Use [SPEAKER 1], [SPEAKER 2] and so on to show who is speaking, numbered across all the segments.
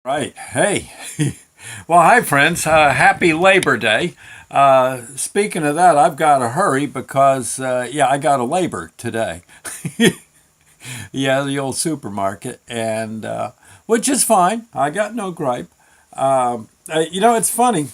[SPEAKER 1] Right. Hey. Well, hi, friends. Happy Labor Day. Speaking of that, I've got to hurry because, yeah, I got to labor today. Yeah, the old supermarket, and which is fine. I got no gripe. It's funny.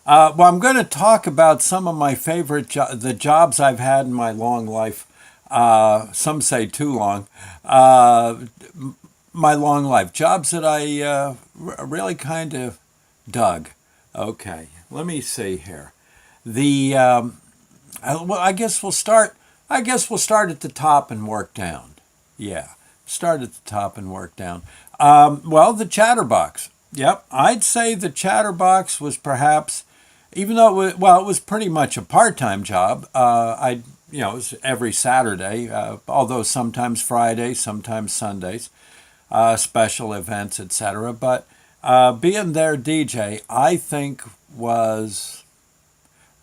[SPEAKER 1] Well, I'm going to talk about some of my favorite the jobs I've had in my long life. Some say too long. Uh, my long life jobs that I really kind of dug. Okay, let me see here. The well, I guess we'll start. I guess we'll start at the top and work down. Yeah, start at the top and work down. Well, the Chatterbox. Yep, I'd say the Chatterbox was perhaps, even though it was pretty much a part-time job. It was every Saturday, although sometimes Fridays, sometimes Sundays, special events, etc. But being their DJ, I think was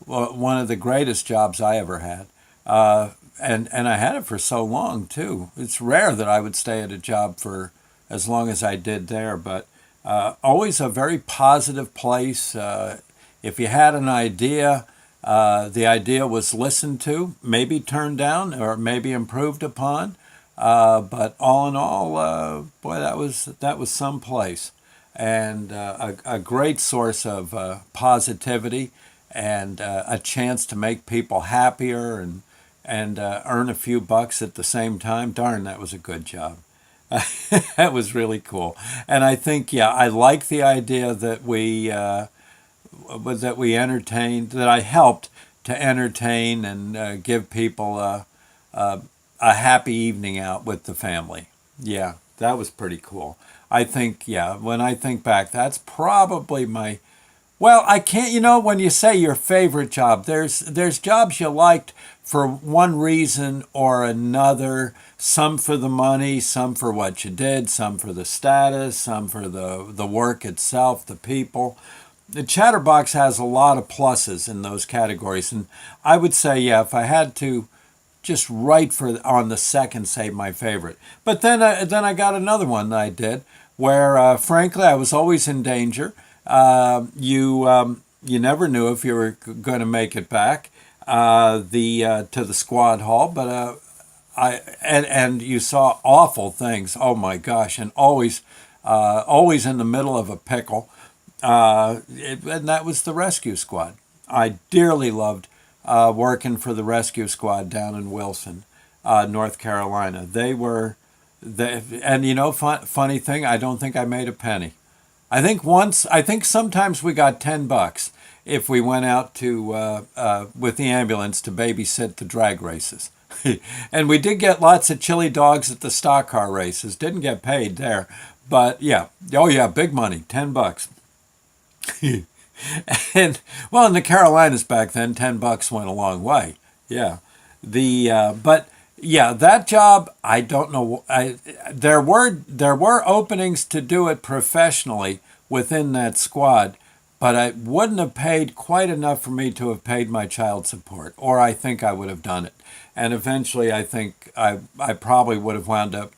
[SPEAKER 1] one of the greatest jobs I ever had. And I had it for so long too. It's rare that I would stay at a job for as long as I did there, but always a very positive place. If you had an idea, the idea was listened to, maybe turned down, or maybe improved upon. But all in all, boy, that was some place, and a great source of positivity and a chance to make people happier and earn a few bucks at the same time. Darn, that was a good job. That was really cool, and I think yeah, I like the idea that we entertained, that I helped to entertain and give people a happy evening out with the family. Yeah, that was pretty cool. I think, yeah, when I think back, that's probably my. Well, I can't. When you say your favorite job, there's jobs you liked for one reason or another. Some for the money, some for what you did, some for the status, some for the work itself, the people. The Chatterbox has a lot of pluses in those categories, and I would say, yeah, if I had to just right for on the second say my favorite. But then I got another one that I did where frankly I was always in danger. You never knew if you were going to make it back the to the squad hall, but and you saw awful things. Oh my gosh, and always in the middle of a pickle. And that was the rescue squad. I dearly loved working for the rescue squad down in Wilson, North Carolina. And funny thing, I don't think I made a penny. I think sometimes we got $10 if we went out to with the ambulance to babysit the drag races. And we did get lots of chili dogs at the stock car races. Didn't get paid there, but yeah, oh yeah, big money, $10. And well, in the Carolinas back then, $10 went a long way. Yeah, but yeah, that job I don't know. There were openings to do it professionally within that squad, but I wouldn't have paid quite enough for me to have paid my child support, or I think I would have done it. And eventually, I think I probably would have wound up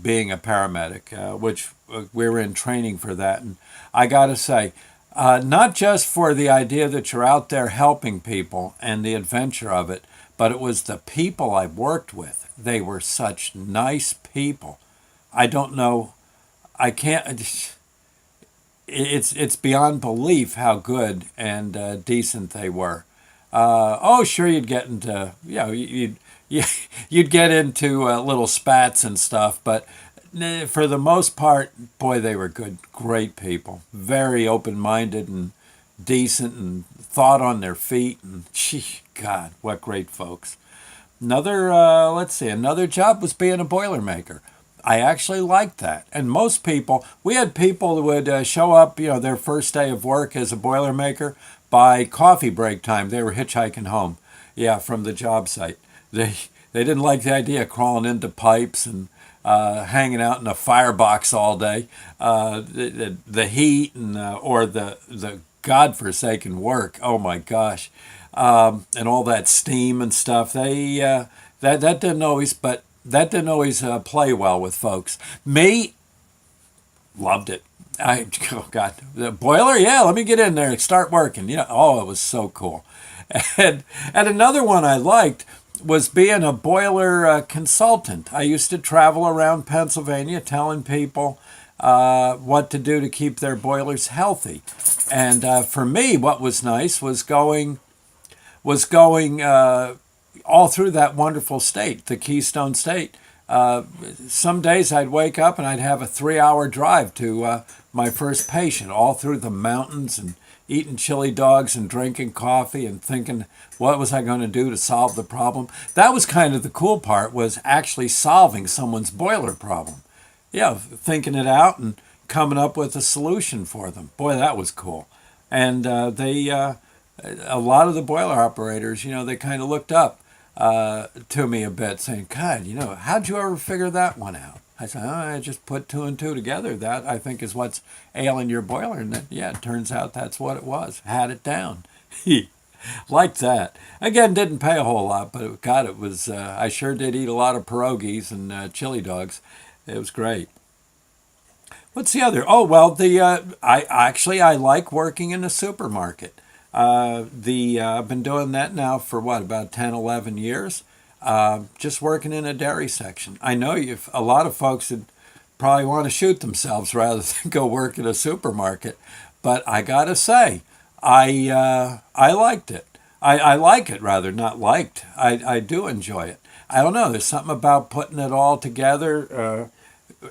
[SPEAKER 1] being a paramedic, which we were in training for that. And I got to say, not just for the idea that you're out there helping people and the adventure of it, but it was the people I worked with. They were such nice people. I don't know. I can't. It's beyond belief how good and decent they were. Oh, sure, you'd get into you'd get into little spats and stuff, but for the most part, boy, they were good, great people. Very open-minded and decent and thought on their feet. And gee, God, what great folks. Let's see, another job was being a Boilermaker. I actually liked that. And most people, we had people that would show up, their first day of work as a Boilermaker. By coffee break time, they were hitchhiking home, yeah, from the job site. They they didn't like the idea of crawling into pipes and hanging out in a firebox all day. The heat and or the godforsaken work. Oh my gosh, and all that steam and stuff. That didn't always, but that didn't always play well with folks. Me, Loved it. Oh God, the boiler. Yeah, let me get in there and start working. Oh, it was so cool. And another one I liked was being a boiler consultant. I used to travel around Pennsylvania telling people what to do to keep their boilers healthy. And for me, what was nice was going all through that wonderful state, the Keystone State. Uh, some days I'd wake up and I'd have a 3 hour drive to my first patient, all through the mountains and eating chili dogs and drinking coffee and thinking, what was I going to do to solve the problem? That was kind of the cool part, was actually solving someone's boiler problem. Yeah, thinking it out and coming up with a solution for them. Boy, that was cool. And a lot of the boiler operators, they kind of looked up to me a bit, saying, God, how'd you ever figure that one out? I said, oh, I just put two and two together. That, I think, is what's ailing your boiler. And then, yeah, it turns out that's what it was. Had it down. Like that. Again, didn't pay a whole lot, but God, it was, I sure did eat a lot of pierogies and chili dogs. It was great. What's the other? Oh, well, I like working in a supermarket. I've been doing that now for what, about 10, 11 years. Just working in a dairy section. I know a lot of folks would probably want to shoot themselves rather than go work in a supermarket, but I gotta say, I liked it. I like it, rather, not liked. I do enjoy it. I don't know. There's something about putting it all together,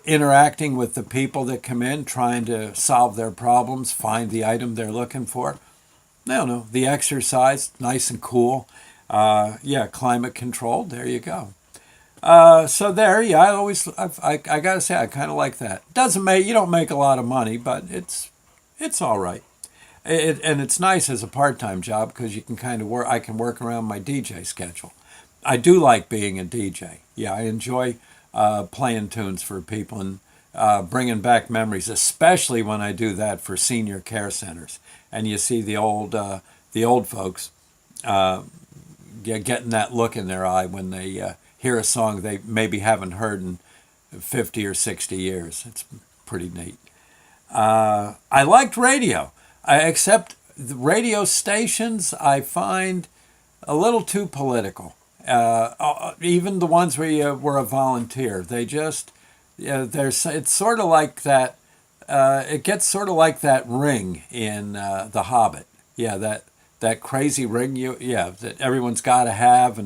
[SPEAKER 1] interacting with the people that come in, trying to solve their problems, find the item they're looking for. I don't know. The exercise, nice and cool. Yeah, climate controlled. There you go. So there, yeah, I gotta say, I kind of like that. Doesn't make you don't make a lot of money, but it's all right. And it's nice as a part-time job because you can kind of work. I can work around my DJ schedule. I do like being a DJ. Yeah, I enjoy playing tunes for people and bringing back memories, especially when I do that for senior care centers. And you see the old folks getting that look in their eye when they hear a song they maybe haven't heard in 50 or 60 years. It's pretty neat. I liked radio, except the radio stations I find a little too political. Even the ones where you were a volunteer, they just, there's it's sort of like that. It gets sort of like that ring in The Hobbit. Yeah, that crazy ring that everyone's got to have,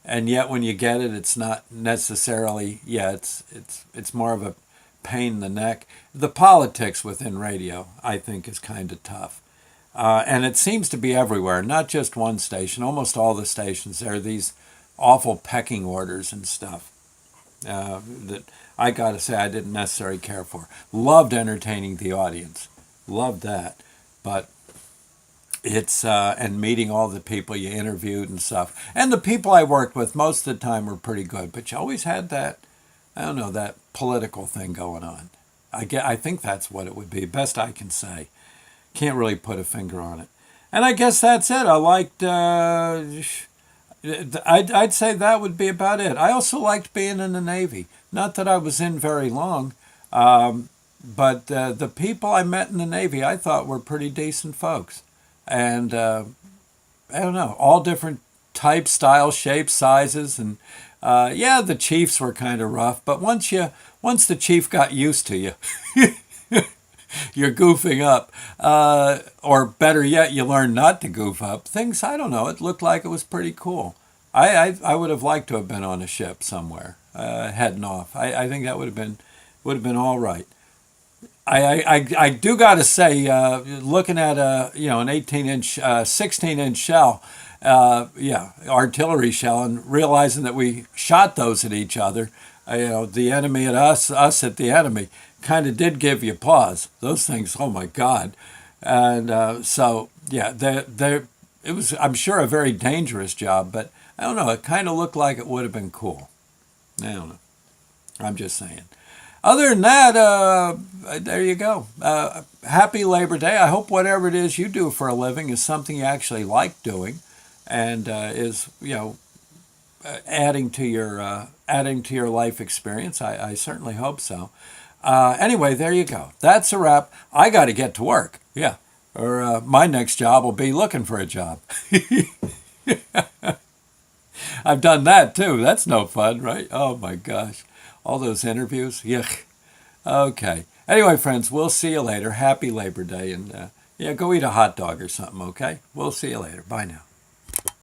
[SPEAKER 1] and yet when you get it, it's not necessarily. Yeah, it's more of a pain in the neck. The politics within radio, I think, is kind of tough. And it seems to be everywhere, not just one station. Almost all the stations, there are these awful pecking orders and stuff that I got to say I didn't necessarily care for. Loved entertaining the audience, loved that, but it's and meeting all the people you interviewed and stuff. And the people I worked with most of the time were pretty good, but you always had that, I don't know, that political thing going on. I think that's what it would be. Best I can say. Can't really put a finger on it. And I guess that's it. I liked. I'd say that would be about it. I also liked being in the Navy. Not that I was in very long, but the people I met in the Navy I thought were pretty decent folks. And I don't know, all different types, styles, shapes, sizes, and yeah, the chiefs were kind of rough. But once the chief got used to you, you're goofing up, or better yet, you learn not to goof up. Things, I don't know. It looked like it was pretty cool. I would have liked to have been on a ship somewhere, heading off. I think that would have been all right. I do got to say, looking at an 18-inch, 16-inch shell, yeah, artillery shell, and realizing that we shot those at each other, the enemy at us at the enemy, kind of did give you pause. Those things, oh my God, and so yeah, it was, I'm sure, a very dangerous job, but I don't know. It kind of looked like it would have been cool. I don't know. I'm just saying. Other than that, there you go. Happy Labor Day. I hope whatever it is you do for a living is something you actually like doing, and is adding to your life experience. I certainly hope so. Anyway, there you go. That's a wrap. I got to get to work. Yeah. Or my next job will be looking for a job. I've done that too. That's no fun, right? Oh my gosh. All those interviews. Yuck. Okay. Anyway, friends, we'll see you later. Happy Labor Day. And yeah, go eat a hot dog or something, okay? We'll see you later. Bye now.